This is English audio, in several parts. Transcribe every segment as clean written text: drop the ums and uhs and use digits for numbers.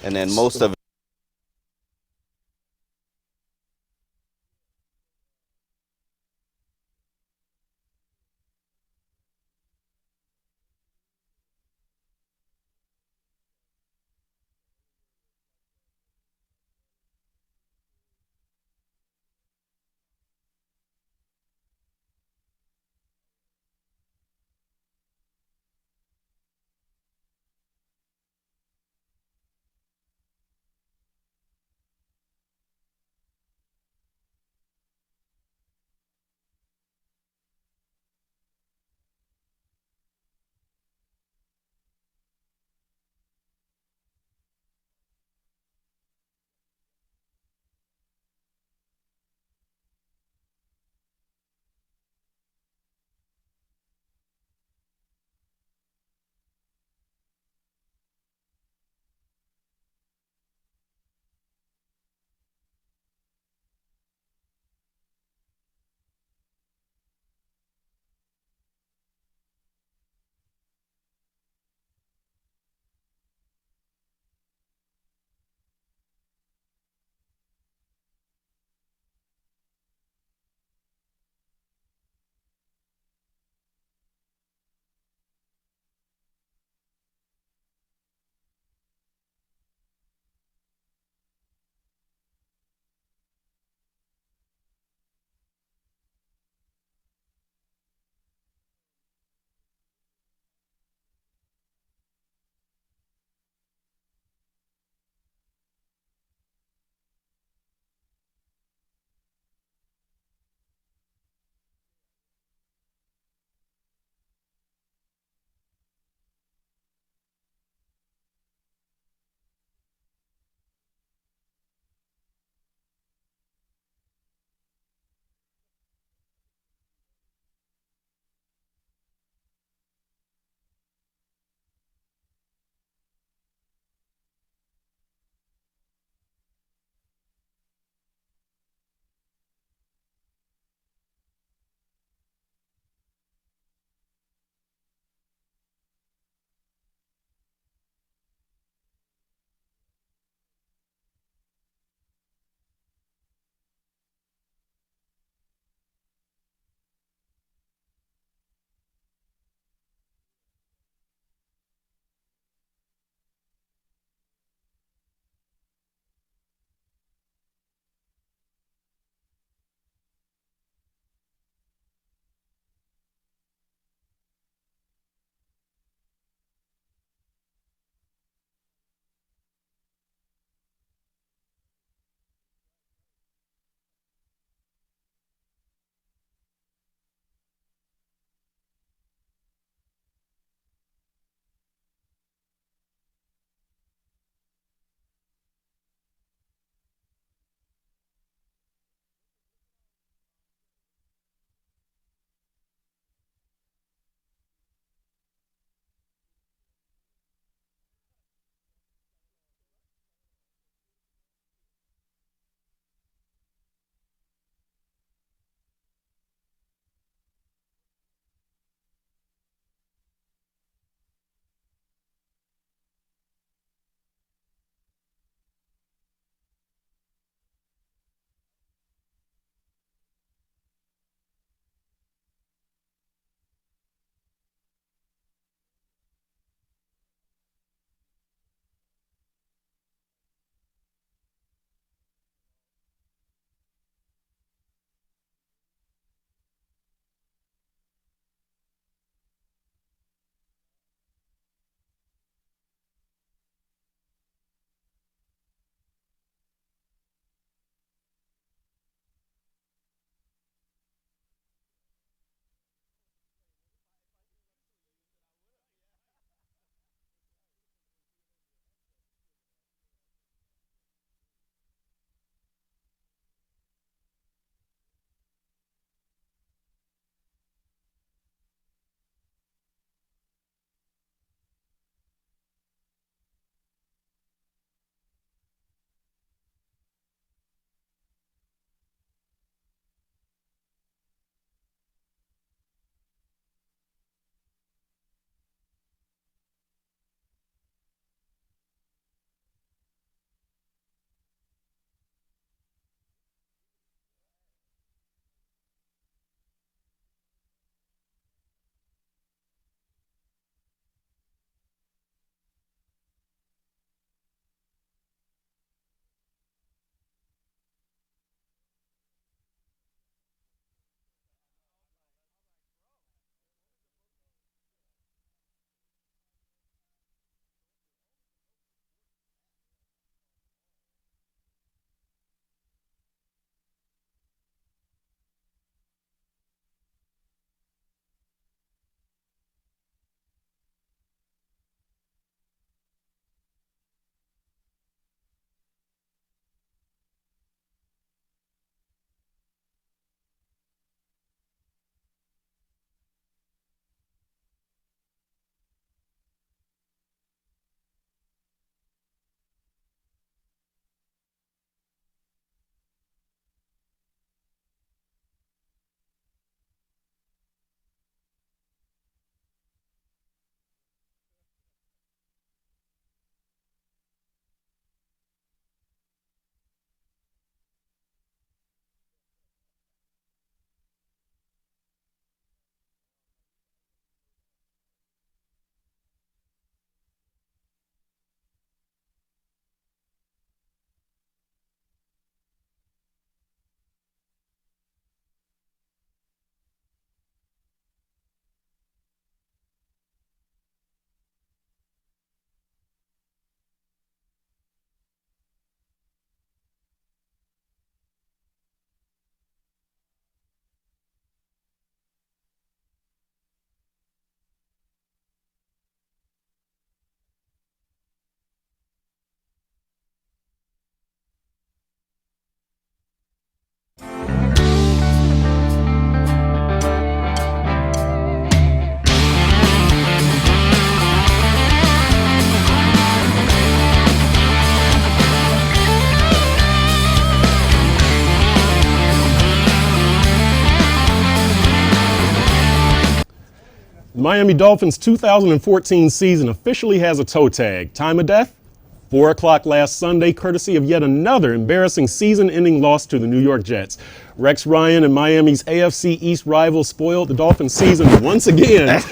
and then most of Miami Dolphins 2014 season officially has a toe tag. Time of death? 4 o'clock last Sunday, courtesy of yet another embarrassing season-ending loss to the New York Jets. Rex Ryan and Miami's AFC East rivals spoiled the Dolphins season once again,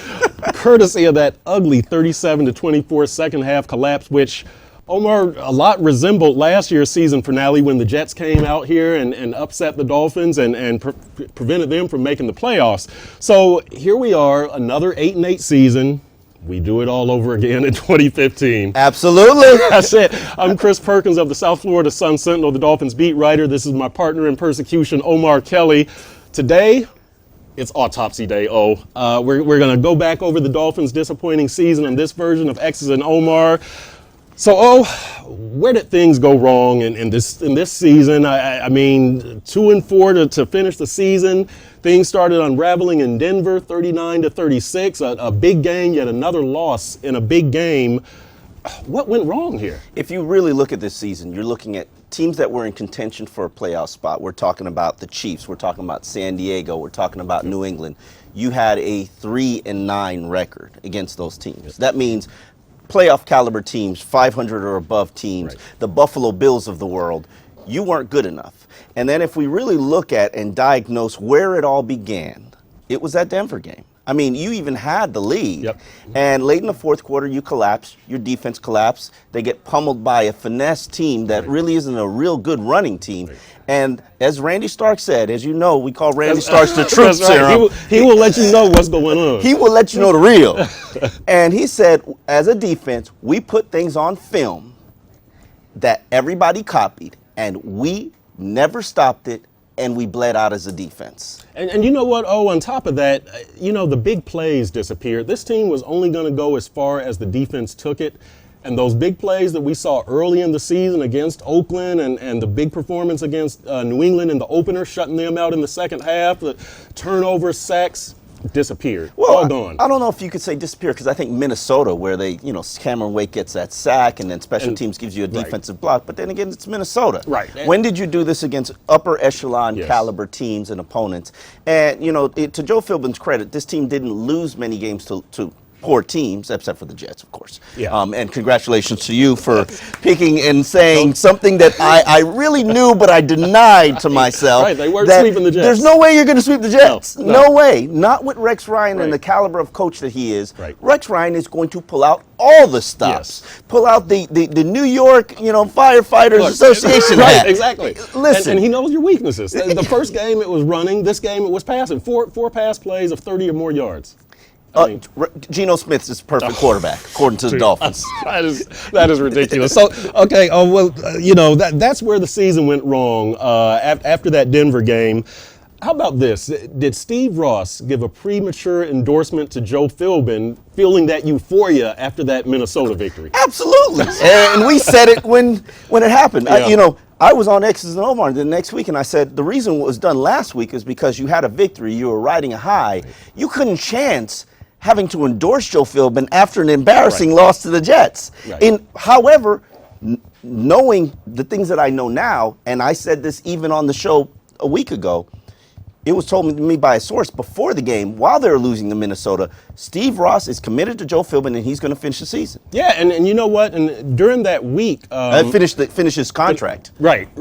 courtesy of that ugly 37-24 second half collapse, which Omar, a lot resembled last year's season finale when the Jets came out here and upset the Dolphins and prevented them from making the playoffs. So here we are, another 8-8 season. We do it all over again in 2015. Absolutely. That's it. I'm Chris Perkins of the South Florida Sun Sentinel, the Dolphins beat writer. This is my partner in persecution, Omar Kelly. Today, it's Autopsy Day, we're going to go back over the Dolphins' disappointing season in this version of X's and Omar. So, where did things go wrong in this season? I mean, 2-4 to finish the season. Things started unraveling in Denver, 39-36. A big game, yet another loss in a big game. What went wrong here? If you really look at this season, you're looking at teams that were in contention for a playoff spot. We're talking about the Chiefs. We're talking about San Diego. We're talking about New England. You had a 3-9 record against those teams. That means playoff caliber teams, 500 or above teams, the Buffalo Bills of the world, you weren't good enough. And then if we really look at and diagnose where it all began, it was that Denver game. I mean, you even had the lead, and late in the fourth quarter, you collapse, your defense collapsed. They get pummeled by a finesse team that really isn't a real good running team. And as Randy Stark said, as you know, we call Randy Starks the truth serum. He will let you know what's going on. He will let you know the real. And he said, as a defense, we put things on film that everybody copied, and we never stopped it, and we bled out as a defense. And you know what, on top of that, the big plays disappeared. This team was only going to go as far as the defense took it. And those big plays that we saw early in the season against Oakland and the big performance against New England in the opener, shutting them out in the second half, the turnovers, sacks, disappeared. Well, all gone. I don't know if you could say disappear, because I think Minnesota, where they, Cameron Wake gets that sack and then special teams gives you a defensive block, but then again, it's Minnesota. Right. When did you do this against upper echelon caliber teams and opponents? And, to Joe Philbin's credit, this team didn't lose many games to poor teams, except for the Jets, of course. And congratulations to you for picking and saying something that I really knew, but I denied to myself. Right, they weren't sweeping the Jets. There's no way you're going to sweep the Jets. No. No way. Not with Rex Ryan and the caliber of coach that he is. Rex Ryan is going to pull out all the stops. Pull out the New York, Firefighters Association hat. Exactly. Listen. And he knows your weaknesses. The first game it was running. This game it was passing. Four pass plays of 30 or more yards. Geno Smith is a perfect quarterback, according to the Dolphins. That is ridiculous. So, okay, that's where the season went wrong after that Denver game. How about this? Did Steve Ross give a premature endorsement to Joe Philbin, feeling that euphoria after that Minnesota victory? Absolutely. And we said it when it happened. I was on X's and Omar the next week, and I said the reason it was done last week is because you had a victory, you were riding a high. You couldn't chance having to endorse Joe Philbin after an embarrassing loss to the Jets. However, knowing the things that I know now, and I said this even on the show a week ago, it was told to me by a source before the game, while they were losing to Minnesota, Steve Ross is committed to Joe Philbin, and he's going to finish the season. Yeah, and you know what? And during that week, finish his contract. Right.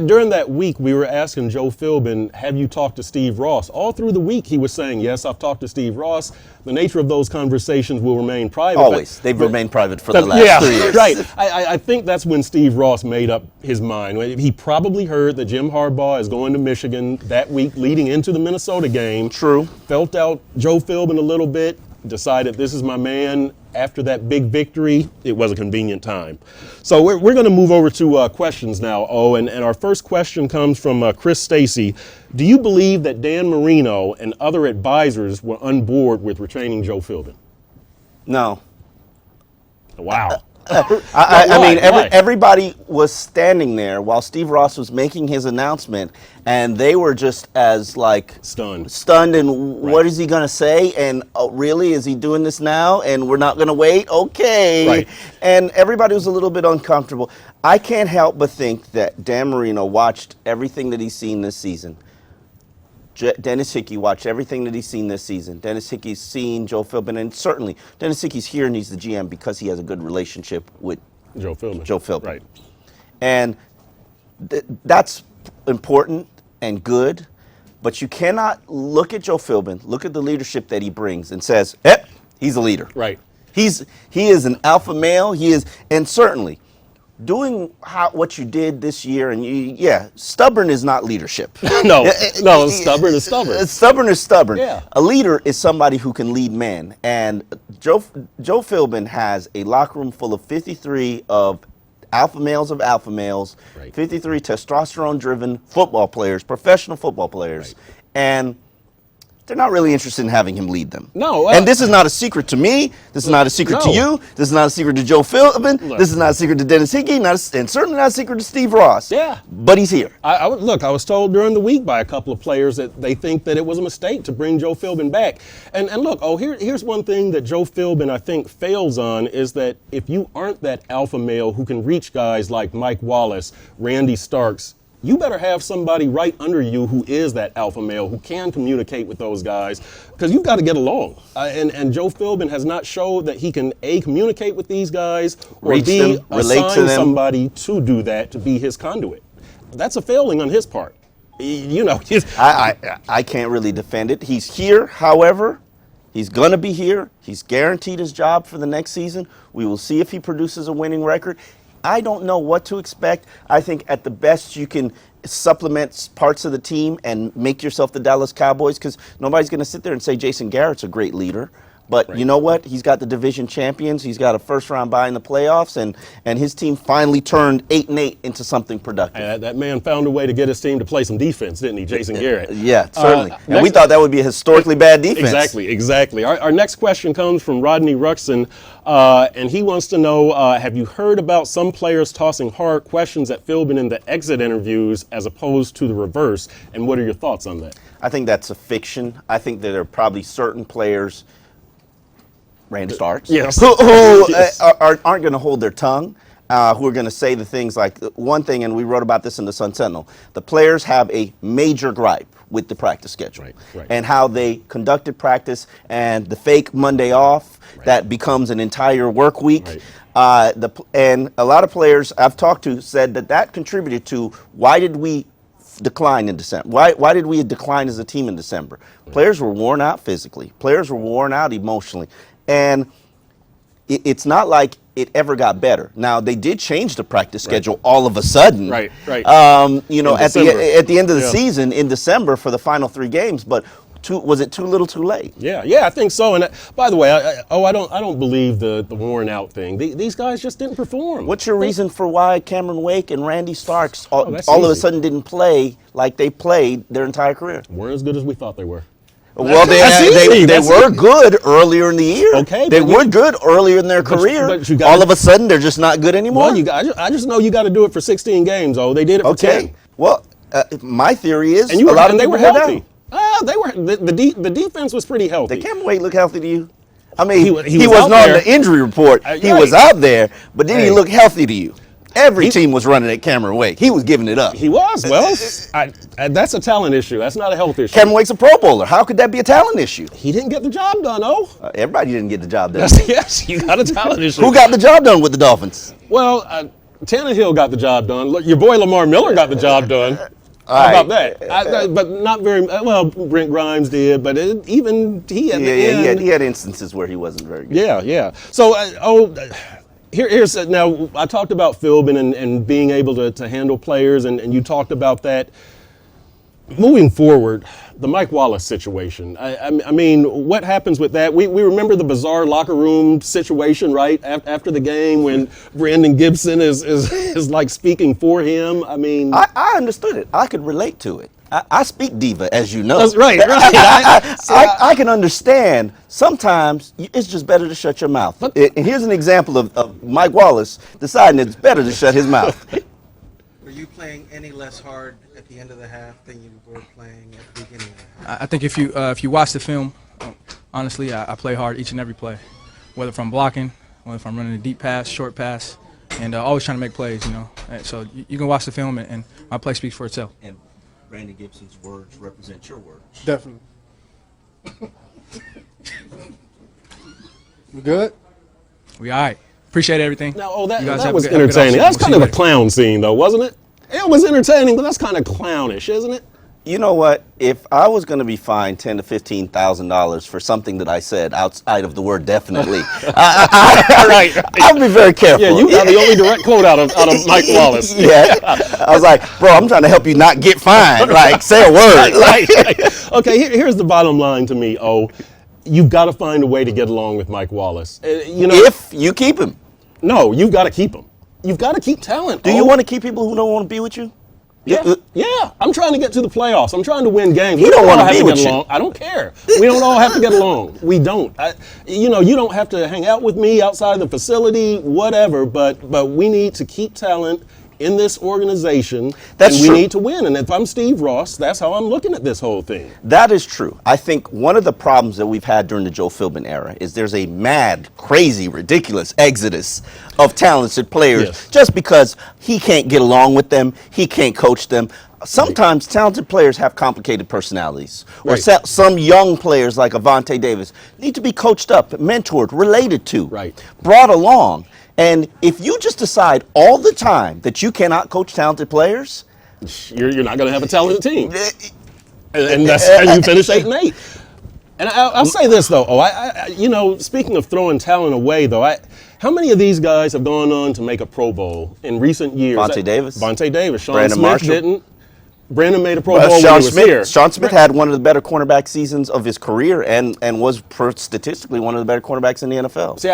During that week, we were asking Joe Philbin, "Have you talked to Steve Ross?" All through the week, he was saying, "Yes, I've talked to Steve Ross." The nature of those conversations will remain private. Always, they've remained private for the last 3 years. Right. I think that's when Steve Ross made up his mind. He probably heard that Jim Harbaugh is going to Michigan that week, leading into the Minnesota game. True. Felt out Joe Philbin a little bit. Decided this is my man. After that big victory, it was a convenient time. So we're going to move over to questions now, and our first question comes from Chris Stacy. Do you believe that Dan Marino and other advisors were on board with retaining Joe Philbin? No. Wow. Everybody was standing there while Steve Ross was making his announcement, and they were just as stunned. And what is he going to say? And really, is he doing this now? And we're not going to wait? Okay. And everybody was a little bit uncomfortable. I can't help but think that Dan Marino watched everything that he's seen this season, Dennis Hickey watched everything that he's seen this season. Dennis Hickey's seen Joe Philbin, and certainly Dennis Hickey's here and he's the GM because he has a good relationship with Joe Philbin. Joe Philbin. Right. And that's important and good, but you cannot look at Joe Philbin, look at the leadership that he brings, and says, he's a leader. Right. He is an alpha male. He is, and certainly doing what you did this year, and stubborn is not leadership. No, stubborn is stubborn. Stubborn is stubborn. Yeah. A leader is somebody who can lead men, and Joe Philbin has a locker room full of 53 of alpha males, right. 53 testosterone-driven football players, professional football players, right. and they're not really interested in having him lead them. No. And this is not a secret to me. This is not a secret to you. This is not a secret to Joe Philbin. This is not a secret to Dennis Hickey, and certainly not a secret to Steve Ross. Yeah. But he's here. I was told during the week by a couple of players that they think that it was a mistake to bring Joe Philbin back. And look, here's one thing that Joe Philbin, I think, fails on is that if you aren't that alpha male who can reach guys like Mike Wallace, Randy Starks, you better have somebody right under you who is that alpha male, who can communicate with those guys, because you've got to get along. And Joe Philbin has not showed that he can, A, communicate with these guys, or Reach B, them, relate to assign them. somebody to do that, to be his conduit. That's a failing on his part. You know, I can't really defend it. He's here, however. He's going to be here. He's guaranteed his job for the next season. We will see if he produces a winning record. I don't know what to expect. I think at the best you can supplement parts of the team and make yourself the Dallas Cowboys, because nobody's going to sit there and say Jason Garrett's a great leader. But you know what? He's got the division champions. He's got a first-round bye in the playoffs, and his team finally turned 8-8 into something productive. that man found a way to get his team to play some defense, didn't he, Jason Garrett? Yeah, certainly. And we thought that would be a historically bad defense. Exactly. Our next question comes from Rodney Ruxin, and he wants to know, have you heard about some players tossing hard questions at Philbin in the exit interviews as opposed to the reverse, and what are your thoughts on that? I think that's a fiction. I think that there are probably certain players, Randy Starks, yes. who Yes. aren't going to hold their tongue, who are going to say the things like, one thing, and we wrote about this in the Sun Sentinel, the players have a major gripe with the practice schedule right. and how they conducted practice and the fake Monday off that becomes an entire work week. Right. And a lot of players I've talked to said that contributed to why did we decline in December? Why did we decline as a team in December? Right. Players were worn out physically. Players were worn out emotionally. And it's not like it ever got better. Now, they did change the practice schedule all of a sudden. Right. You know, at the end of the season in December for the final 3 games, but was it too little too late? Yeah, I think so. And by the way, I don't believe the worn out thing. These guys just didn't perform. What's your reason for why Cameron Wake and Randy Starks all of easy. a sudden didn't play like they played their entire career? Weren't as good as we thought they were. Well, they were good earlier in the year. Okay, they were good earlier in their career. But all of a sudden, they're just not good anymore. Well, I just know you got to do it for 16 games. Oh, they did it for 10. Well, my theory is and a lot of they people were healthy. The defense was pretty healthy. Did Cameron Wake look healthy to you? I mean, he wasn't on the injury report. He was out there, but did he look healthy to you? Every team was running at Cameron Wake. He was giving it up. He was. Well, that's a talent issue. That's not a health issue. Cameron Wake's a Pro Bowler. How could that be a talent issue? He didn't get the job done, everybody didn't get the job done. Yes, you got a talent issue. Who got the job done with the Dolphins? Well, Tannehill got the job done. Look, your boy Lamar Miller got the job done. How about that? But not very well. Brent Grimes did, but even he at the end. He had instances where he wasn't very good. Yeah. So, here's now. I talked about Philbin and being able to handle players, and you talked about that. Moving forward, the Mike Wallace situation. I mean, what happens with that? We remember the bizarre locker room situation, right? After the game when Brandon Gibson is like speaking for him. I mean, I understood it. I could relate to it. I speak diva, as you know. That's right. I can understand. Sometimes it's just better to shut your mouth. And here's an example of Mike Wallace deciding it's better to shut his mouth. Were you playing any less hard at the end of the half than you were playing at the beginning of the half? I think if you watch the film, honestly, I play hard each and every play, whether if I'm blocking, whether if I'm running a deep pass, short pass, and always trying to make plays. You know, and so you can watch the film, and my play speaks for itself. And Brandon Gibson's words represent your words. Definitely. You good? We all right. Appreciate everything. Now, oh, that You guys that have a was good- have a good entertaining. offseason. That's We'll kind see of you a later. clown scene, though, wasn't it? It was entertaining, but that's kind of clownish, isn't it? You know what? If I was going to be fined $10,000 to $15,000 for something that I said outside of the word definitely, I'd be very careful. Yeah, you got the only direct quote out of Mike Wallace. Yeah, I was like, bro, I'm trying to help you not get fined. Like, say a word. Right. Okay, here's the bottom line to me, you've got to find a way to get along with Mike Wallace. If you keep him. No, you've got to keep him. You've got to keep talent. Do you want to keep people who don't want to be with you? Yeah. I'm trying to get to the playoffs. I'm trying to win games. He don't want to be with you. I don't care. We don't all have to get along. We don't. You don't have to hang out with me outside the facility, whatever. But we need to keep talent in this organization. That's and we true. need to win. And if I'm Steve Ross, that's how I'm looking at this whole thing. That is true. I think one of the problems that we've had during the Joe Philbin era is there's a mad, crazy, ridiculous exodus of talented players just because he can't get along with them, he can't coach them. Sometimes talented players have complicated personalities. Or some young players like Avante Davis need to be coached up, mentored, related to, brought along. And if you just decide all the time that you cannot coach talented players, you're not going to have a talented team. And that's how you finish 8-8. And I'll say this though, speaking of throwing talent away though, how many of these guys have gone on to make a Pro Bowl in recent years? Vontae Davis. Sean Brandon Smith Marshall. didn't. Brandon made a Pro Bowl when he was here. Sean Smith had one of the better cornerback seasons of his career and was statistically one of the better cornerbacks in the NFL. See,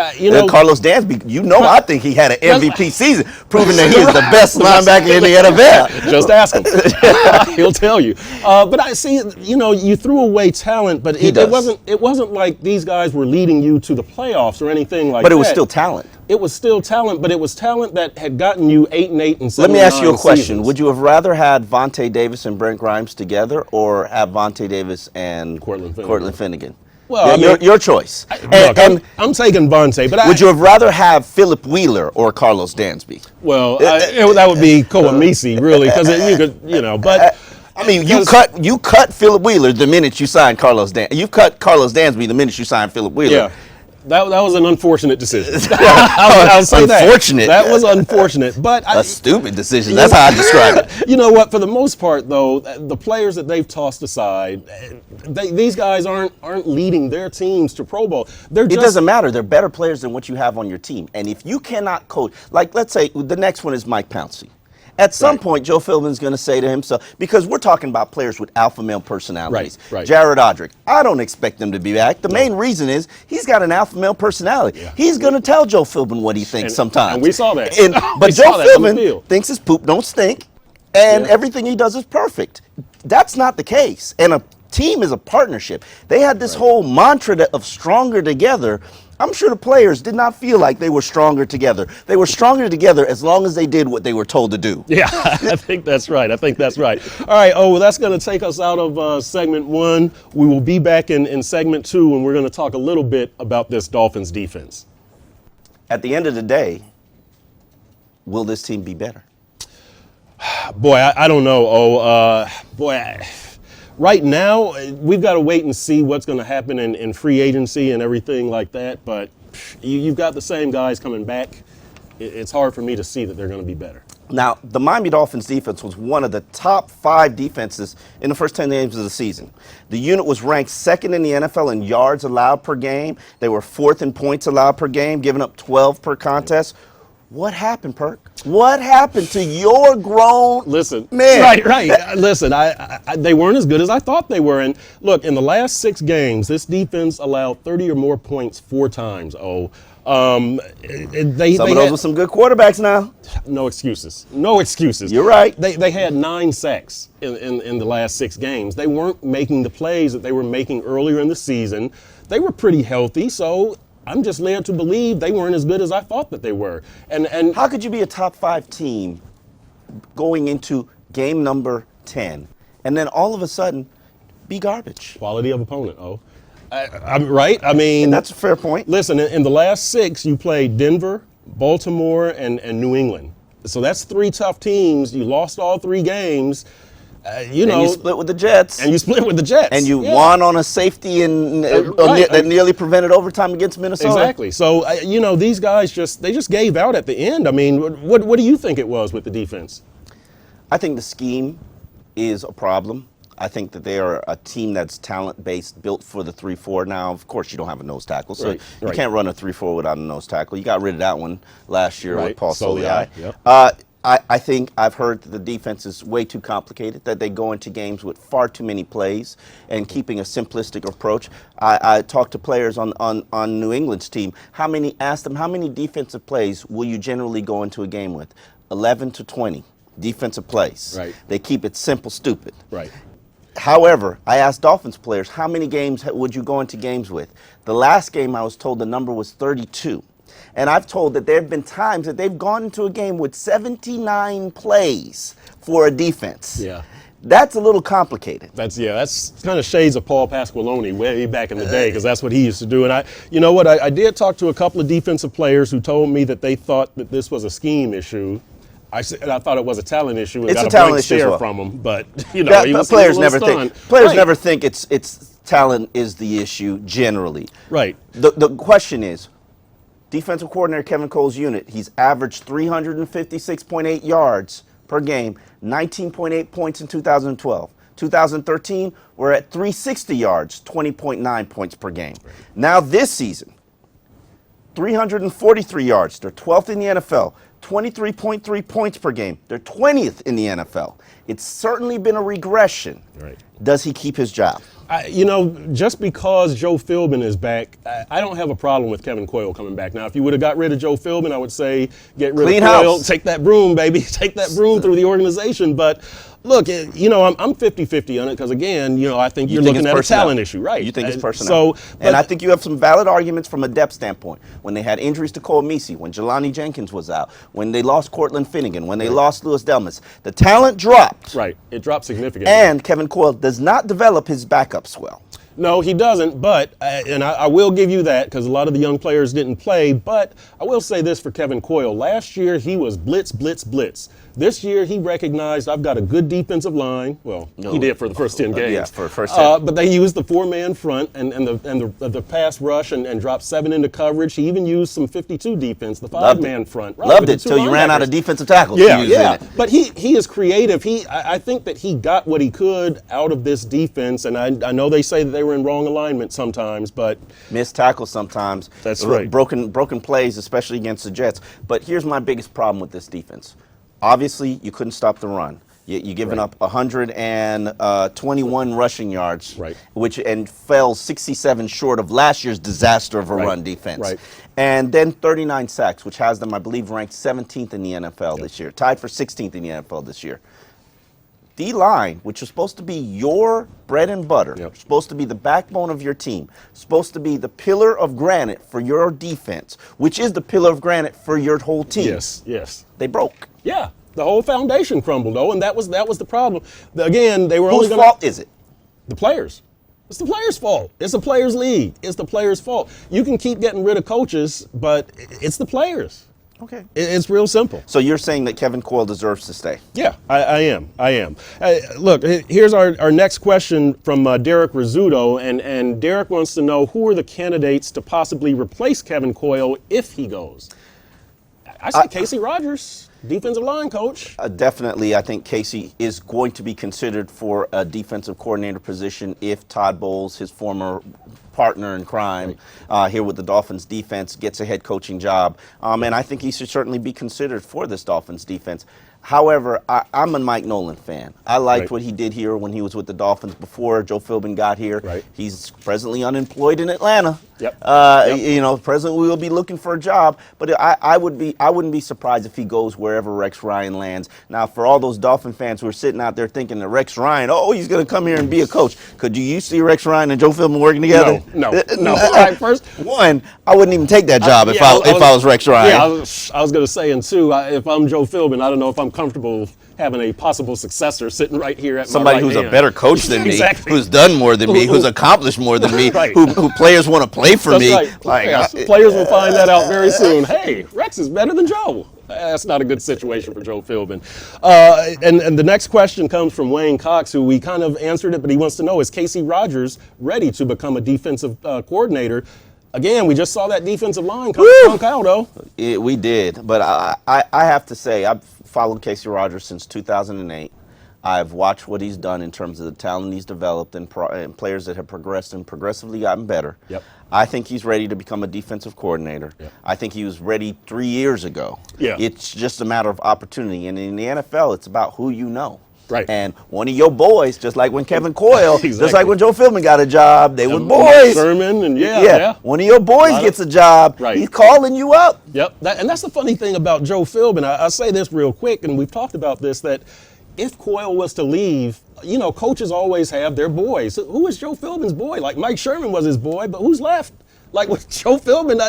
Carlos Dansby, I think he had an MVP season, proving that he is the best linebacker in the NFL. Just ask him. He'll tell you. But I see, you threw away talent, but it wasn't like these guys were leading you to the playoffs or anything like that. But it was still talent. It was still talent, but it was talent that had gotten you 8-8 and 7-9 Let me ask you a question. seasons. Would you have rather had Vontae Davis and Brent Grimes together or have Vontae Davis and Cortland Finnegan? Well, your choice. I'm taking Vontae, but would you have rather have Philip Wheeler or Carlos Dansby? Well, that would be Koamisi, really, because you could, but. I mean, you cut Philip Wheeler the minute you signed Carlos Dansby. You cut Carlos Dansby the minute you signed Philip Wheeler. Yeah. That was an unfortunate decision. I'll say unfortunate. That was unfortunate, but a stupid decision. That's how I describe it. You know what? For the most part, though, the players that they've tossed aside, these guys aren't leading their teams to Pro Bowl. It doesn't matter. They're better players than what you have on your team. And if you cannot coach, like let's say the next one is Mike Pouncey. At some point, Joe Philbin's going to say to himself, because we're talking about players with alpha male personalities. Jared Odrick, I don't expect him to be back. The main reason is he's got an alpha male personality. Yeah. He's going to tell Joe Philbin what he thinks sometimes. And we saw that. But Joe Philbin thinks his poop don't stink, and everything he does is perfect. That's not the case. And a team is a partnership. They had this whole mantra of stronger together. I'm sure the players did not feel like they were stronger together. They were stronger together as long as they did what they were told to do. Yeah, I think that's right. All right, that's going to take us out of segment 1. We will be back in segment 2, and we're going to talk a little bit about this Dolphins defense. At the end of the day, will this team be better? Boy, I don't know. Right now, we've got to wait and see what's going to happen in free agency and everything like that. But you've got the same guys coming back. It's hard for me to see that they're going to be better. Now, the Miami Dolphins defense was one of the top 5 defenses in the first 10 games of the season. The unit was ranked 2nd in the NFL in yards allowed per game. They were 4th in points allowed per game, giving up 12 per contest. What happened, Perk? What happened to your grown man? Right. Listen, they weren't as good as I thought they were. And look, in the last 6 games, this defense allowed 30 or more points 4 times. Some of those were some good quarterbacks now. No excuses. You're right. They had 9 sacks in the last 6 games. They weren't making the plays that they were making earlier in the season. They were pretty healthy, so I'm just led to believe they weren't as good as I thought that they were. And how could you be a top 5 team going into game number 10 and then all of a sudden be garbage? Quality of opponent, I'm right. I mean, and that's a fair point. Listen, in the last 6, you played Denver, Baltimore, and New England. So that's 3 tough teams. You lost all 3 games. You know, and you split with the Jets. And you split with the Jets. And you won on a safety that nearly prevented overtime against Minnesota. Exactly. So, you know, these guys they just gave out at the end. I mean, what do you think it was with the defense? I think the scheme is a problem. I think that they are a team that's talent-based, built for the 3-4. Now, of course, you don't have a nose tackle, so you can't run a 3-4 without a nose tackle. You got rid of that one last year with Paul Soliai. Yep. I think I've heard that the defense is way too complicated, that they go into games with far too many plays and keeping a simplistic approach. I talked to players on New England's team. Asked them, how many defensive plays will you generally go into a game with? 11 to 20 defensive plays. Right. They keep it simple, stupid. Right. However, I asked Dolphins players, how many games would you go into games with? The last game I was told the number was 32. And I've told that there have been times that they've gone into a game with 79 plays for a defense. Yeah. That's a little complicated. That's kind of shades of Paul Pasqualoni way back in the day, because that's what he used to do. And you know what, I did talk to a couple of defensive players who told me that they thought that this was a scheme issue. I thought it was a talent issue. And It's got a talent issue stare as well. from him, but you know, players never think. Players right. never think it's talent is the issue generally. Right. The question is, defensive coordinator Kevin Cole's unit, he's averaged 356.8 yards per game, 19.8 points in 2012. 2013, we're at 360 yards, 20.9 points per game. Right. Now this season, 343 yards, they're 12th in the NFL. 23.3 points per game. They're 20th in the NFL. It's certainly been a regression. Right. Does he keep his job? You know, just because Joe Philbin is back, I don't have a problem with Kevin Coyle coming back. Now, if you would have got rid of Joe Philbin, I would say get rid Clean of Coyle. house. Take that broom, baby. Take that broom through the organization. But look, you know, I'm 50-50 on it because, again, you know, I think you're looking at a talent issue, right? You think it's personnel. And I think you have some valid arguments from a depth standpoint. When they had injuries to Cole Messi, when Jelani Jenkins was out, when they lost Cortland Finnegan, when they lost Louis Delmas, the talent dropped. Right. It dropped significantly. And Kevin Coyle does not develop his backups well. No, he doesn't, but, and I will give you that because a lot of the young players didn't play, but I will say this for Kevin Coyle. Last year, he was blitz, blitz, blitz. This year, he recognized I've got a good defensive line. Well, he did for the first 10 games. Yeah, for the first 10. But they used the four-man front and the pass rush and dropped 7 into coverage. He even used some 52 defense, the 5-man front. Right, Loved it till you ran out of defensive tackles. Yeah. But he is creative. I think that he got what he could out of this defense, and I know they say that they were in wrong alignment sometimes, but missed tackles sometimes. That's right. Broken plays, especially against the Jets. But here's my biggest problem with this defense. Obviously, you couldn't stop the run. You're giving up 121 rushing yards, which fell 67 short of last year's disaster of a run defense. Right. And then 39 sacks, which has them, I believe, ranked 17th in the NFL this year, tied for 16th in the NFL this year. D-line, which is supposed to be your bread and butter, supposed to be the backbone of your team, supposed to be the pillar of granite for your defense, which is the pillar of granite for your whole team. Yes. They broke. Yeah, the whole foundation crumbled, though, and that was the problem. Again, they were Whose fault is it? The players. It's the players' fault. It's the players' league. It's the players' fault. You can keep getting rid of coaches, but it's the players. Okay. It's real simple. So you're saying that Kevin Coyle deserves to stay? Yeah, I am. Look, here's our next question from Derek Rizzuto, and Derek wants to know who are the candidates to possibly replace Kevin Coyle if he goes. I say Casey Rogers, defensive line coach. Definitely, I think Casey is going to be considered for a defensive coordinator position if Todd Bowles, his former partner in crime here with the Dolphins defense, gets a head coaching job. And I think he should certainly be considered for this Dolphins defense. However, I'm a Mike Nolan fan. I liked what he did here when he was with the Dolphins before Joe Philbin got here. He's presently unemployed in Atlanta. You know, presently we will be looking for a job. But I wouldn't be surprised if he goes wherever Rex Ryan lands. Now, for all those Dolphin fans who are sitting out there thinking that Rex Ryan, he's going to come here and be a coach. Could you see Rex Ryan and Joe Philbin working together? No. All right, first, one, I wouldn't even take that job if I was Rex Ryan. Yeah, I was going to say, and two, if I'm Joe Philbin, I don't know if I'm comfortable having a possible successor sitting right here at somebody my right who's hand. A better coach than me, exactly. Who's done more than me, who's accomplished more than me, who players want to play for That's me. Right. Players will find that out very soon. Hey, Rex is better than Joe. That's not a good situation for Joe Philbin. And the next question comes from Wayne Cox, who we kind of answered it, but he wants to know, is Casey Rogers ready to become a defensive coordinator? Again, we just saw that defensive line come out, though. We did, but I have to say, I've followed Casey Rogers since 2008. I've watched what he's done in terms of the talent he's developed and players that have progressed and progressively gotten better. Yep. I think he's ready to become a defensive coordinator. Yep. I think he was ready 3 years ago. Yeah. It's just a matter of opportunity. And in the NFL, it's about who you know. Right. And one of your boys, just like when Kevin Coyle, Exactly. just like when Joe Philbin got a job, they were boys. Sherman and yeah. One of your boys gets a job, Right. he's calling you up. Yep. And that's the funny thing about Joe Philbin. I say this real quick, and we've talked about this, that if Coyle was to leave, you know, coaches always have their boys. Who is Joe Philbin's boy? Like Mike Sherman was his boy, but who's left? Like with Joe Philbin,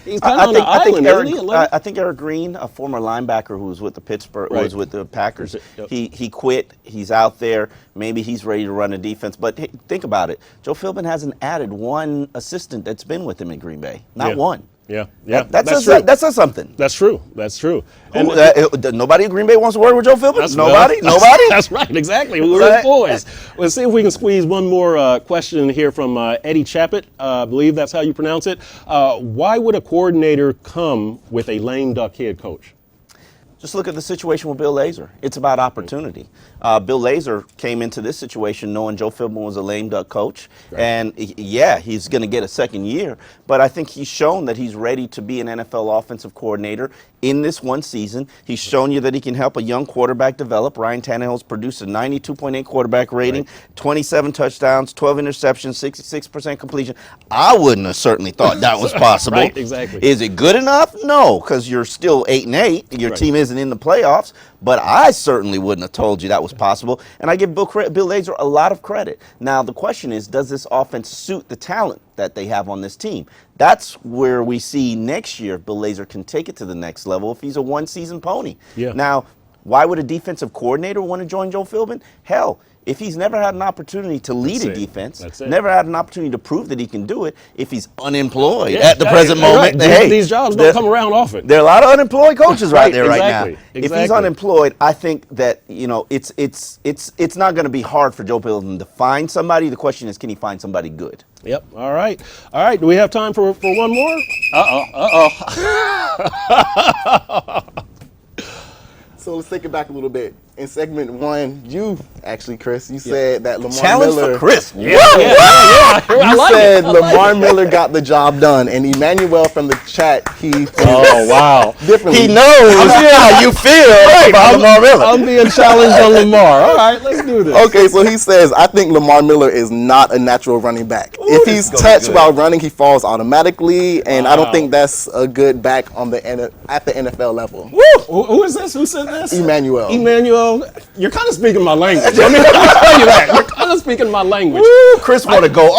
he's kind of on the island, isn't he? I think Eric Green, a former linebacker who was with the was with the Packers, Yep. he quit. He's out there. Maybe he's ready to run a defense. But hey, think about it. Joe Philbin hasn't added one assistant that's been with him in Green Bay. Not one. Yeah. That That's true. says something. That's true. And Nobody in Green Bay wants to work with Joe Philbin? Nobody? That's right, exactly. We were his boys. Let's see if we can squeeze one more question in here from Eddie Chappett. I believe that's how you pronounce it. Why would a coordinator come with a lame duck head coach? Just look at the situation with Bill Lazor. It's about opportunity. Bill Lazor came into this situation knowing Joe Philbin was a lame duck coach. Right. And yeah, he's going to get a second year, but I think he's shown that he's ready to be an NFL offensive coordinator in this one season. He's shown you that he can help a young quarterback develop. Ryan Tannehill's produced a 92.8 quarterback rating, right. 27 touchdowns, 12 interceptions, 66% completion. I wouldn't have certainly thought that was possible. Right, exactly. Is it good enough? No, because you're still 8-8. Your right. team isn't in the playoffs, but I certainly wouldn't have told you that was possible. And I give Bill Lazor a lot of credit. Now, the question is, does this offense suit the talent that they have on this team? That's where we see next year if Bill Lazor can take it to the next level if he's a one-season pony. Yeah. Now, why would a defensive coordinator want to join Joe Philbin? Hell, if he's never had an opportunity to lead a defense, never had an opportunity to prove that he can do it, if he's unemployed at the present moment, right. hey, these jobs don't come around often. There are a lot of unemployed coaches right there exactly, right now. Exactly. If he's unemployed, I think that it's not going to be hard for Joe Philbin to find somebody. The question is, can he find somebody good? Yep. All right. Do we have time for one more? So let's take it back a little bit. In segment 1, you actually, Chris, you said that Lamar Challenge Miller. for Chris. Yeah. You said Lamar Miller got the job done, and Emmanuel from the chat, oh wow, differently. He knows how you feel about Lamar Miller. I'm being challenged on Lamar. All right, let's do this. Okay, so he says, I think Lamar Miller is not a natural running back. If he's touched while running, he falls automatically, and I don't think that's a good back on at the NFL level. Woo! Who is this? Who said this? Emmanuel. You're kind of speaking my language. I mean, I'll tell you that. You're kind of speaking my language. Woo, Chris want to go.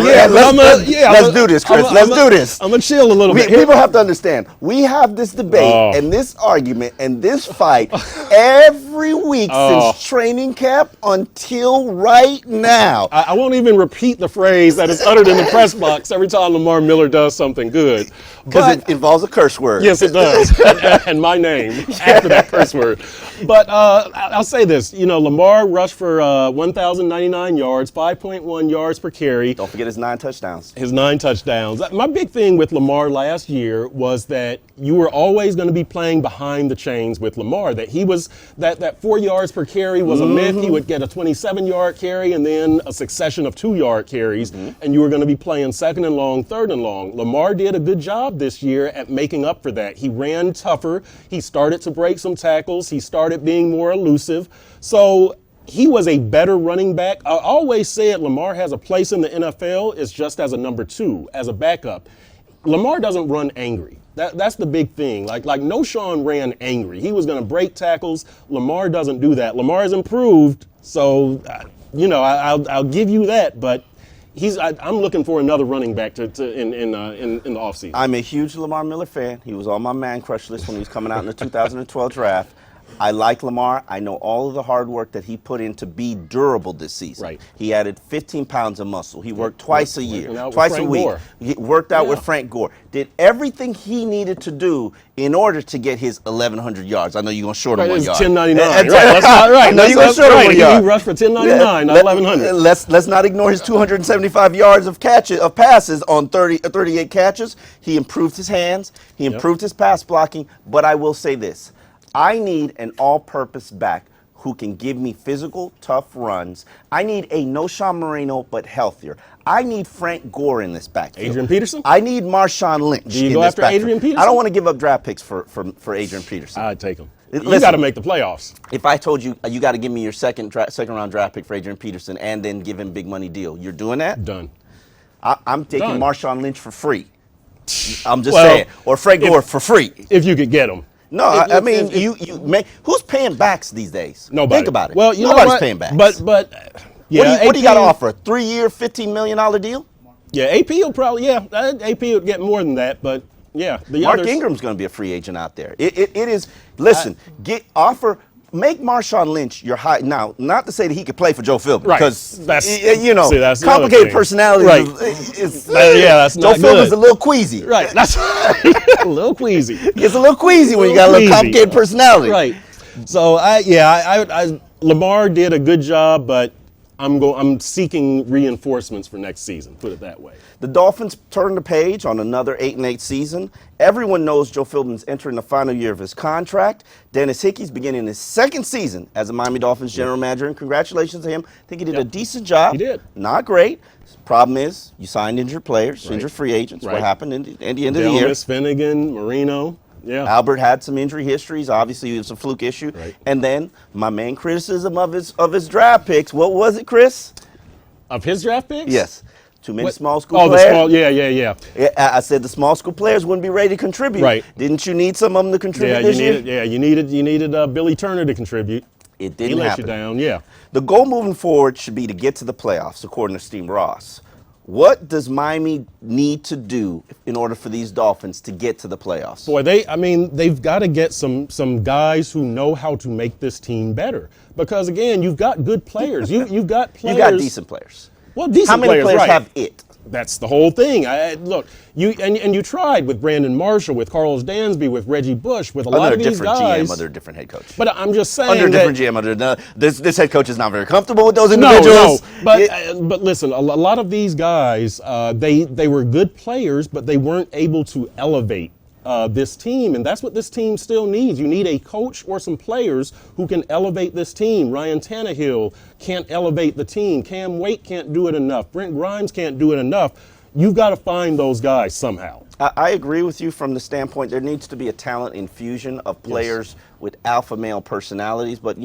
Let's do this, Chris. Let's do this. I'm gonna chill a little bit. People have to understand. We have this debate and this argument and this fight every week since training camp until right now. I won't even repeat the phrase that is uttered in the press box every time Lamar Miller does something good. Because it involves a curse word. Yes, it does. And my name after that curse word. But I'll say this. You know, Lamar rushed for 1,099 yards, 5.1 yards per carry. Don't forget his 9 touchdowns. His 9 touchdowns. My big thing with Lamar last year was that you were always going to be playing behind the chains with Lamar. That he was that 4 yards per carry was a myth. He would get a 27-yard carry and then a succession of 2-yard carries, and you were going to be playing second and long, third and long. Lamar did a good job this year at making up for that. He ran tougher. He started to break some tackles. He started being more elusive. So he was a better running back. I always said Lamar has a place in the NFL. It's just as a number 2, as a backup. Lamar doesn't run angry. That's the big thing. Like No Sean ran angry. He was going to break tackles. Lamar doesn't do that. Lamar has improved. So, I'll give you that. But I'm looking for another running back in the offseason. I'm a huge Lamar Miller fan. He was on my man crush list when he was coming out in the 2012 draft. I like Lamar. I know all of the hard work that he put in to be durable this season. Right. He added 15 pounds of muscle. He worked twice a year, Working out with twice a Frank week. Gore. He worked out with Yeah. Frank Gore. Did everything he needed to do in order to get his 1,100 yards. I know you're going to short him Right, 1 it's yard. 1099. That's Right, let's not, right. I know you're going to That's short him right. 1 yard. He rushed for 1099, not 1100. Let's not ignore his 275 yards of passes on 38 catches. He improved his hands. He improved his pass blocking. But I will say this. I need an all-purpose back who can give me physical, tough runs. I need a no Sean Moreno, but healthier. I need Frank Gore in this backfield. Adrian Peterson? I need Marshawn Lynch. Do you in go this after backfield. Adrian Peterson? I don't want to give up draft picks for Adrian Peterson. I'd take him. You Listen. got to make the playoffs. If I told you you got to give me your second round draft pick for Adrian Peterson and then give him big money deal, you're doing that? Done. I'm taking Done. Marshawn Lynch for free. I'm just Well, saying, or Frank Gore for free. If you could get him. No, I mean you make who's paying backs these days? Nobody. Think about it. Well, you Nobody's know what? paying backs. But yeah, what do you got to AP offer? A 3-year, $15 million deal? Yeah, AP will probably AP will get more than that, but yeah, the Mark others. Ingram's going to be a free agent out there. It is. Listen, make Marshawn Lynch your high. Now, not to say that he could play for Joe Philbin, Right. because That's another complicated thing. personality. Right. Joe That's not Philbin's good. a little queasy. Right, that's a little queasy. Gets a little queasy when you got a little Queasy. complicated personality. Right. So Lamar did a good job, but I'm seeking reinforcements for next season. Put it that way. The Dolphins turned the page on another 8-8 season. Everyone knows Joe Philbin's entering the final year of his contract. Dennis Hickey's beginning his second season as a Miami Dolphins general manager, and congratulations to him. I think he did a decent job. He did. Not great. Problem is, you signed injured players, injured free agents. Right. What happened in the end of the year? Delmas, Finnegan, Marino. Yeah. Albert had some injury histories. Obviously, it was a fluke issue. Right. And then my main criticism of his draft picks. What was it, Chris? Of his draft picks? Yes. Too many What? small school Oh, players. the small. Yeah. Yeah, I said the small school players wouldn't be ready to contribute. Right. Didn't you need some of them to contribute Yeah, this year? you needed Billy Turner to contribute. It He didn't let happen. you down. Yeah. The goal moving forward should be to get to the playoffs, according to Steve Ross. What does Miami need to do in order for these Dolphins to get to the playoffs? Boy, they've got to get some guys who know how to make this team better. Because again, you've got good players. You've got players. You got decent players. Well, decent How many players right. have it? That's the whole thing. Look, you tried with Brandon Marshall, with Carlos Dansby, with Reggie Bush, with a lot Under a of these different guys. GM, under a different head coach. But I'm just saying Under a that, different GM, this head coach is not very comfortable with those No, individuals. but listen, a lot of these guys, they were good players, but they weren't able to elevate this team, and that's what this team still needs. You need a coach or some players who can elevate this team. Ryan Tannehill can't elevate the team. Cam Wake can't do it enough. Brent Grimes can't do it enough. You've got to find those guys somehow. I agree with you from the standpoint there needs to be a talent infusion of players with alpha male personalities, but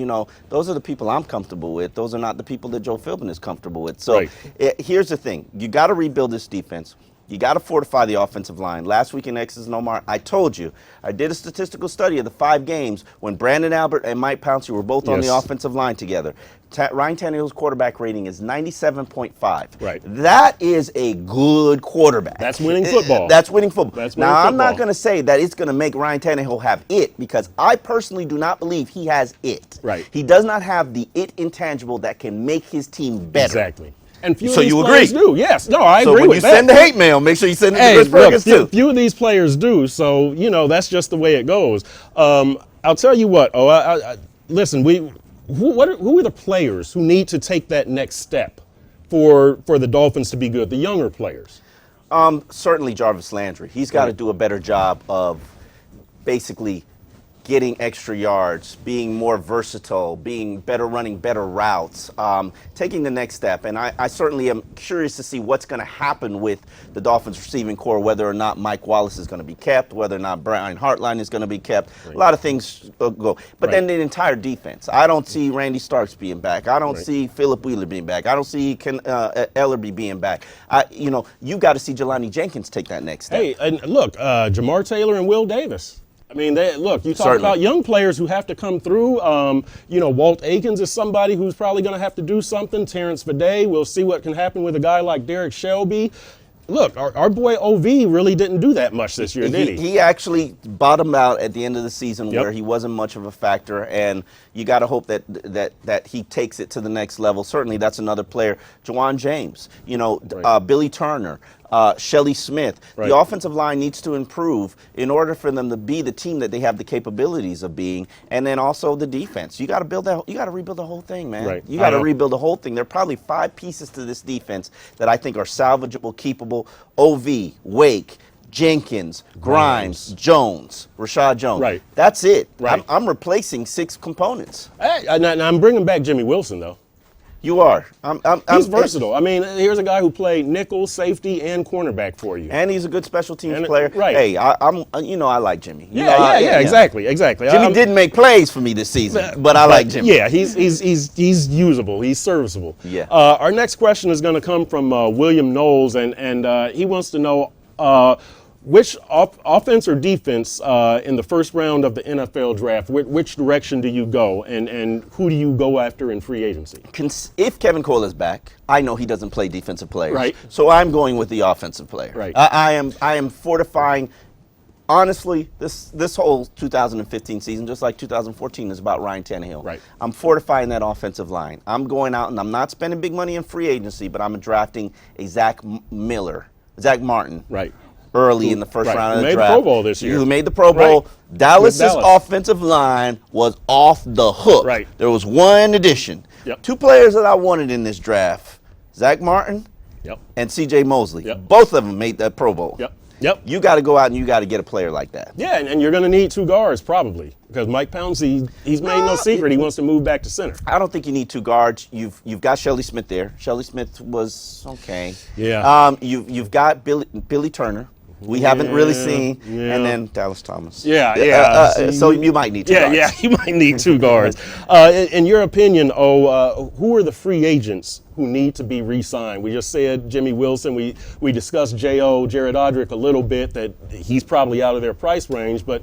those are the people I'm comfortable with. Those are not the people that Joe Philbin is comfortable with. So here's the thing. You got to rebuild this defense. You got to fortify the offensive line. Last week in X's and Omar, I told you, I did a statistical study of the 5 games when Brandon Albert and Mike Pouncey were both on the offensive line together. Ryan Tannehill's quarterback rating is 97.5. Right. That is a good quarterback. That's winning football. That's winning football. That's winning now, I'm not football. going to say that it's going to make Ryan Tannehill have it, because I personally do not believe he has it. Right. He does not have the it intangible that can make his team better. Exactly. And few So of these you players agree? do. Yes. No, I So agree when with you that. send the hate mail, make sure you send it to Hey, Chris Perkins look, too. few of these players do, so that's just the way it goes. I'll tell you what. Listen, who are the players who need to take that next step for the Dolphins to be good? The younger players. Certainly Jarvis Landry. He's got to do a better job of basically getting extra yards, being more versatile, being better, running better routes, taking the next step. And I certainly am curious to see what's going to happen with the Dolphins receiving core, whether or not Mike Wallace is going to be kept, whether or not Brian Hartline is going to be kept. A lot of things go. But then the entire defense. I don't see Randy Starks being back. I don't see Philip Wheeler being back. I don't see Ken Ellerby being back. You got to see Jelani Jenkins take that next step. Hey, and look, Jamar Taylor and Will Davis. I mean, you talk about young players who have to come through. Walt Aikens is somebody who's probably going to have to do something. Terrence Fede, we'll see what can happen with a guy like Derek Shelby. look, our boy OV really didn't do that much this year, did he? He actually bottomed out at the end of the season Yep. where he wasn't much of a factor, and you got to hope that he takes it to the next level. Certainly, that's another player. Juwan James, Billy Turner, Shelly Smith. Right. The offensive line needs to improve in order for them to be the team that they have the capabilities of being, and then also the defense. You got to build that. You got to rebuild the whole thing, man. Right. You got I to know. rebuild the whole thing. There are probably 5 pieces to this defense that I think are salvageable, keepable. OV, Wake, Jenkins, Grimes, Jones, Rashad Jones. Right. That's it. Right. I'm replacing 6 components. Hey, now I'm bringing back Jimmy Wilson, though. You are. He's versatile. I mean, here's a guy who played nickel, safety, and cornerback for you. And he's a good special teams And player. right. Hey, I like Jimmy. Exactly. Jimmy didn't make plays for me this season, but I like Jimmy. Yeah, he's usable. He's serviceable. Yeah. Our next question is going to come from William Knowles, and he wants to know which offense or defense in the first round of the NFL draft, which direction do you go, and who do you go after in free agency? If Kevin Cole is back, I know he doesn't play defensive players. Right. So I'm going with the offensive player. Right. I am fortifying. Honestly, this whole 2015 season, just like 2014, is about Ryan Tannehill. Right. I'm fortifying that offensive line. I'm going out and I'm not spending big money in free agency, but I'm drafting a Zach Martin. Right. Early in the first Right. round of Who the made the draft. Pro Bowl this year. Who made the Pro Bowl. Right. Dallas's With Dallas. offensive line was off the hook. Right. There was one addition. Yep. 2 players that I wanted in this draft, Zach Martin Yep. and C.J. Mosley. Yep. Both of them made that Pro Bowl. Yep. You got to go out and you got to get a player like that. Yeah, and you're going to need 2 guards probably because Mike Pouncey, he's made no secret he wants to move back to center. I don't think you need 2 guards. You've got Shelly Smith there. Shelly Smith was okay. Yeah. You've got Billy Turner. We haven't really seen, and then Dallas Thomas. So you might need 2 guards. Yeah, you might need 2 guards. In your opinion, who are the free agents who need to be re-signed? We just said Jimmy Wilson. We discussed J.O., Jared Odrick a little bit, that he's probably out of their price range, but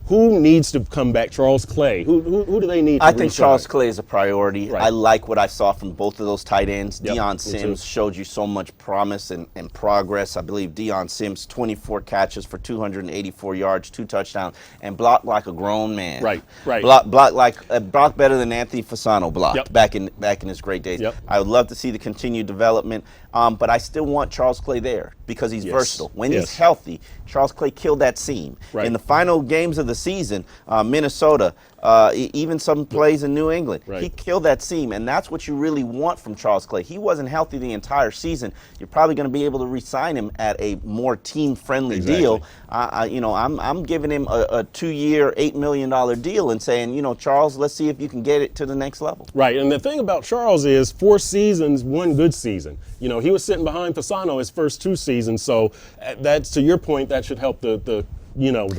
who needs to come back? Charles Clay. Who do they need to I think re-sign? Charles Clay is a priority. Right. I like what I saw from both of those tight ends. Yep, Deion me Sims too. showed you so much promise and progress. I believe Deion Sims, 24 catches for 284 yards, 2 touchdowns, and blocked like a grown man. Right. Blocked better than Anthony Fasano blocked Yep. back in his great days. Yep. I would love to see the continued development, but I still want Charles Clay there because he's Yes. versatile. When Yes. he's healthy, Charles Clay killed that seam. Right. In the final games of the season, Minnesota, even some plays in New England. Right. He killed that seam, and that's what you really want from Charles Clay. He wasn't healthy the entire season. You're probably going to be able to re-sign him at a more team-friendly deal. I'm giving him a 2-year, $8 million deal and saying, Charles, let's see if you can get it to the next level. Right, and the thing about Charles is 4 seasons, 1 good season. He was sitting behind Fasano his first 2 seasons, so that's, to your point, that should help the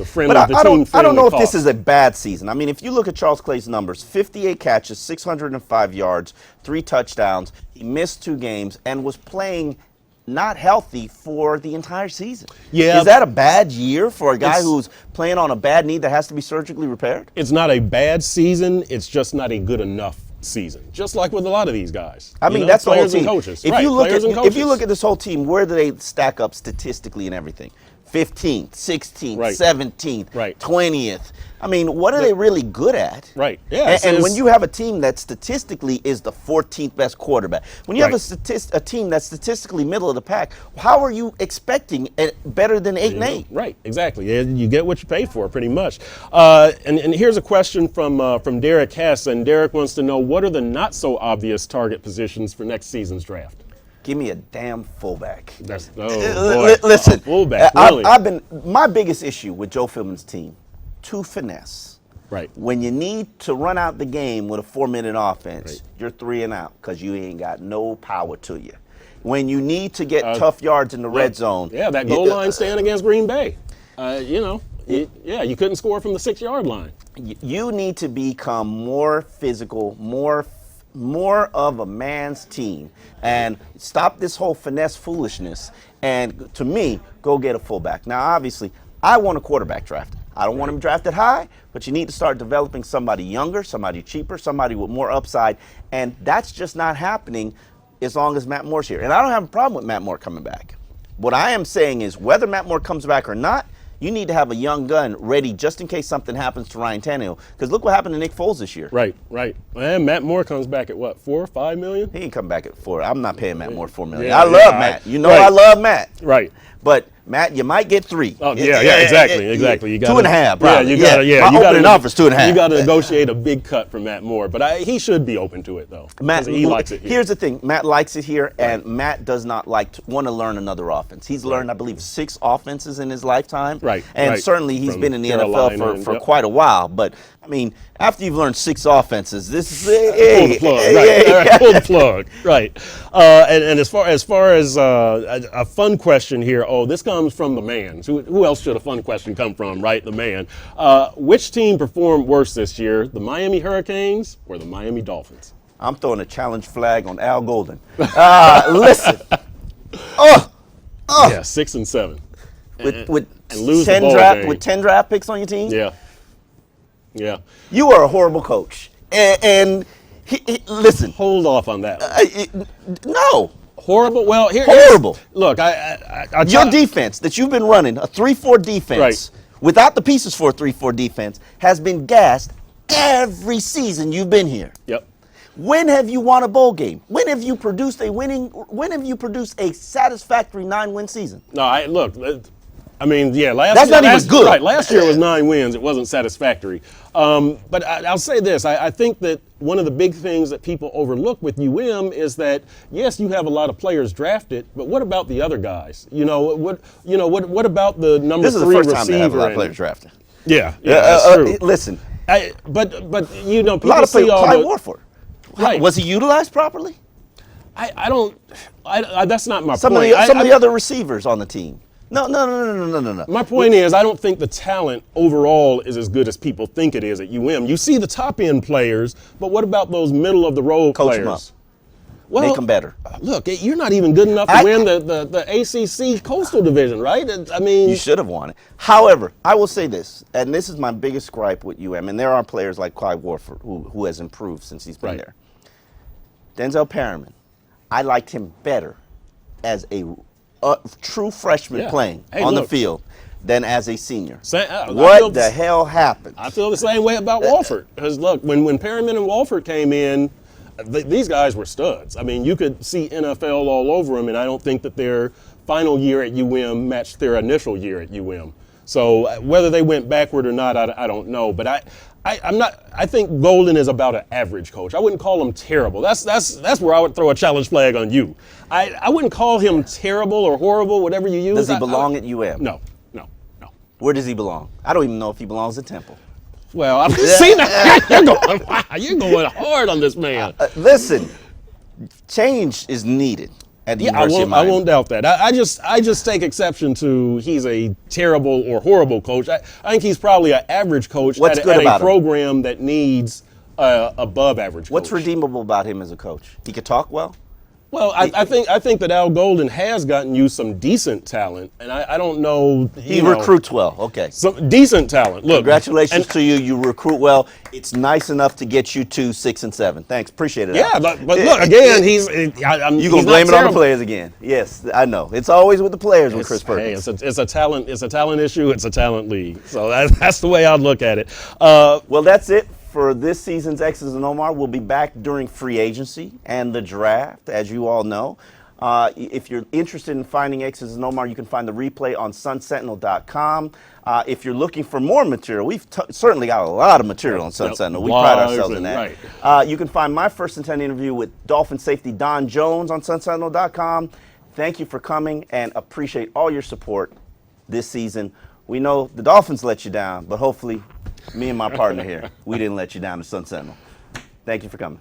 friendly, But the I team don't know if cost. this is a bad season. I mean, if you look at Charles Clay's numbers, 58 catches, 605 yards, 3 touchdowns. He missed 2 games and was playing not healthy for the entire season. Yeah. Is that a bad year for a guy It's- who's playing on a bad knee that has to be surgically repaired? It's not a bad season. It's just not a good enough season. Just like with a lot of these guys. I mean, that's the whole players team. and coaches. If Right, you look players at and coaches. this whole team, where do they stack up statistically and everything? 15th, 16th, Right. 17th, Right. 20th. I mean, what are they really good at? Right. Yeah. And when you have a team that statistically is the 14th best quarterback, when you have a team that's statistically middle of the pack, how are you expecting better than 8 and 8? Right, exactly. You get what you pay for, pretty much. And here's a question from Derek Hess, and Derek wants to know, what are the not so obvious target positions for next season's draft? Give me a damn fullback. Listen, fullback. Really? My biggest issue with Joe Philbin's team, too finesse. Right. When you need to run out the game with a 4-minute offense, you're 3 and out because you ain't got no power to you. When you need to get tough yards in the red zone. Yeah, that goal line stand against Green Bay. You couldn't score from the 6-yard line. You need to become more physical, more of a man's team, and stop this whole finesse foolishness. And to me, go get a fullback. Now, obviously, I want a quarterback drafted. I don't want him drafted high, but you need to start developing somebody younger, somebody cheaper, somebody with more upside, and that's just not happening as long as Matt Moore's here. And I don't have a problem with Matt Moore coming back. What I am saying is whether Matt Moore comes back or not, you need to have a young gun ready just in case something happens to Ryan Tannehill. Because look what happened to Nick Foles this year. Right. And Matt Moore comes back at what, $4 or $5 million? He ain't come back at 4. I'm not paying Matt Moore $4 million. Yeah, I love Matt. You know I love Matt. Right. But Matt, you might get 3. Oh yeah, exactly. You got 2.5. Probably. You My got opening offer's 2.5. You got to negotiate a big cut for Matt Moore, but he should be open to it though. Matt, he likes it here. Here's the thing: Matt likes it here, and Matt does not want to learn another offense. He's learned, I believe, 6 offenses in his lifetime. Right. And certainly he's From been in the Carolina NFL for quite a while. But I mean, after you've learned 6 offenses, this is pull the plug. Right. Pull the plug. Right. And as far as a fun question here, this comes from the man. Who else should a fun question come from? Right, the man. Which team performed worse this year, the Miami Hurricanes or the Miami Dolphins? I'm throwing a challenge flag on Al Golden. Listen. Yeah, 6 and 7. With and lose 10 the ball draft game. with 10 draft picks on your team. Yeah. You are a horrible coach. And listen. Hold off on that. No. Horrible. Well, horrible. Look, your defense that you've been running, a 3-4 defense, without the pieces for a 3-4 defense, has been gassed every season you've been here. Yep. When have you won a bowl game? When have you produced a satisfactory 9-win season? No, last That's not even good. Right, last year was 9 wins. It wasn't satisfactory. But I'll say this. I think that one of the big things that people overlook with UM is that, yes, you have a lot of players drafted, but what about the other guys? What about the number 3 receiver? This is the first time they have a lot of players drafted. Yeah, that's true. Listen. But people a lot of see players. all Clyde the... Warford. Right. Was he utilized properly? I don't. That's not my point. Some of the other receivers on the team. No. My point is, I don't think the talent overall is as good as people think it is at UM. You see the top end players, but what about those middle of the road Coach players? Them up. Well, make them better. Look, you're not even good enough to win the ACC Coastal Division, right? I mean, you should have won it. However, I will say this, and this is my biggest gripe with UM, and there are players like Clyde Warford who has improved since he's been there. Denzel Perriman, I liked him better as a true freshman playing on the field than as a senior. What the hell happened? I feel the same way about Walford. Because look, when Perriman and Walford came in, these guys were studs. I mean, you could see NFL all over them, and I don't think that their final year at UM matched their initial year at UM. So whether they went backward or not, I don't know. But I think Golden is about an average coach. I wouldn't call him terrible. That's where I would throw a challenge flag on you. I wouldn't call him terrible or horrible, whatever you use. Does he belong at UM? No. Where does he belong? I don't even know if he belongs at Temple. Well, I've seen that. You're going hard on this man. Listen, change is needed at the University of Miami. I won't doubt that. I just take exception to he's a terrible or horrible coach. I think he's probably an average coach at a program that needs above average coach. What's redeemable about him as a coach? He could talk well? Well, I think that Al Golden has gotten you some decent talent, and I don't know. He recruits well. Okay. Some decent talent. Look, congratulations to you. You recruit well. It's nice enough to get you to 6 and 7. Thanks, appreciate it. Yeah, but look again. You gonna blame it on the players again? Yes, I know. It's always with the players with Chris Perkins. Hey, it's a talent issue. It's a talent league. So that's the way I'd look at it. Well, that's it for this season's X's and Omar. We'll be back during free agency and the draft, as you all know. If you're interested in finding X's and Omar, you can find the replay on sunsentinel.com. If you're looking for more material, we've certainly got a lot of material on Sun Sentinel. We pride ourselves in that. Right. You can find my first and 10 interview with Dolphin safety Don Jones on sunsentinel.com. Thank you for coming and appreciate all your support this season. We know the Dolphins let you down, but hopefully me and my partner here, we didn't let you down at Sun Sentinel. Thank you for coming.